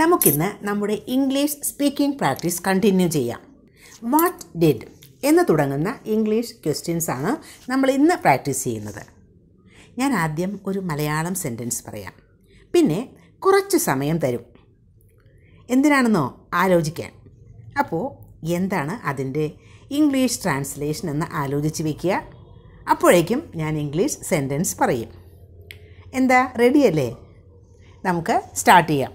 നമുക്കിന്ന് നമ്മുടെ English speaking practice continue ചെയ്യാം. വാട്ട് ഡിഡ് എന്ന് തുടങ്ങുന്ന ഇംഗ്ലീഷ് ക്വസ്റ്റ്യൻസ് ആണ് നമ്മൾ ഇന്ന് പ്രാക്ടീസ് ചെയ്യുന്നത്. ഞാൻ ആദ്യം ഒരു മലയാളം സെൻറ്റൻസ് പറയാം, പിന്നെ കുറച്ച് സമയം തരും. എന്തിനാണെന്നോ ആലോചിക്കാൻ. അപ്പോൾ എന്താണ് അതിൻ്റെ ഇംഗ്ലീഷ് ട്രാൻസ്ലേഷൻ എന്ന് ആലോചിച്ച് വയ്ക്കുക. അപ്പോഴേക്കും ഞാൻ ഇംഗ്ലീഷ് സെൻറ്റൻസ് പറയും. എന്താ, റെഡിയല്ലേ? നമുക്ക് സ്റ്റാർട്ട് ചെയ്യാം.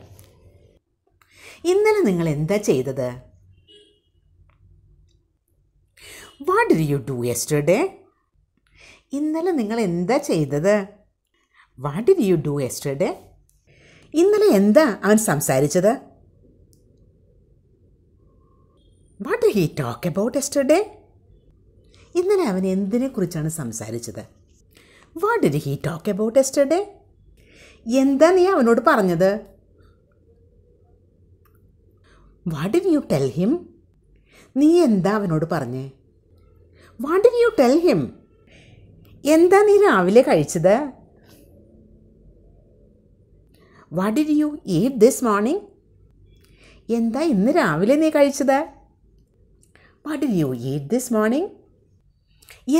ഇന്നലെ നിങ്ങൾ എന്താ ചെയ്തത്? What did you do yesterday? ഇന്നലെ നിങ്ങൾ എന്താ ചെയ്തത്? What did you do yesterday? ഇന്നലെ എന്താ അവൻ സംസാരിച്ചത്? What did he talk about yesterday? ഇന്നലെ അവൻ എന്തിനെക്കുറിച്ചാണ് സംസാരിച്ചത്? What did he talk about yesterday? എന്താ നീ അവനോട് പറഞ്ഞത്? What did you tell him? നീ എന്താ അവനോട് പറഞ്ഞേ? What did you tell him? എന്താ നീ രാവിലെ കഴിച്ചത്? What did you eat this morning? എന്താ ഇന്ന് രാവിലെ നീ കഴിച്ചത്? What did you eat this morning?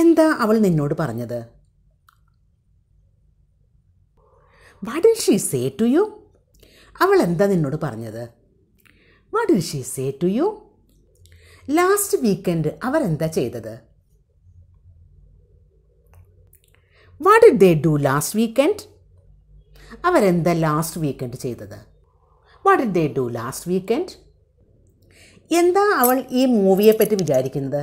എന്താ അവൾ നിന്നോട് പറഞ്ഞത്? What did she say to you? അവൾ എന്താ നിന്നോട് പറഞ്ഞത്? What did she say to you? Last weekend അവർ എന്താ ചെയ്തത്? What did they do last weekend? അവരെന്താ ലാസ്റ്റ് വീക്കെൻഡ് ചെയ്തത്? What did they do last weekend? എന്താ അവൾ ഈ മൂവിയെപ്പറ്റി വിചാരിക്കുന്നത്?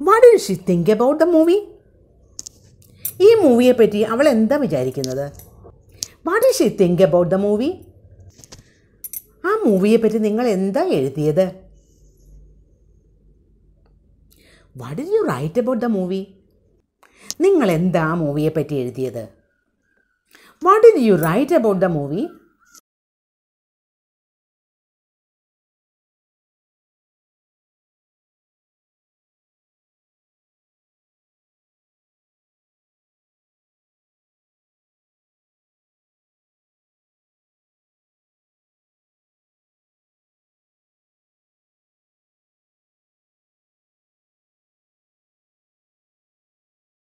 What did she think about the movie? ഈ മൂവിയെപ്പറ്റി അവൾ എന്താ വിചാരിക്കുന്നത്? What did she think about the movie? ആ മൂവിയെപ്പറ്റി നിങ്ങൾ എന്താ എഴുതിയത്? What did you write about the movie? നിങ്ങൾ എന്താ ആ മൂവിയെപ്പറ്റി എഴുതിയത്? What did you write about the movie?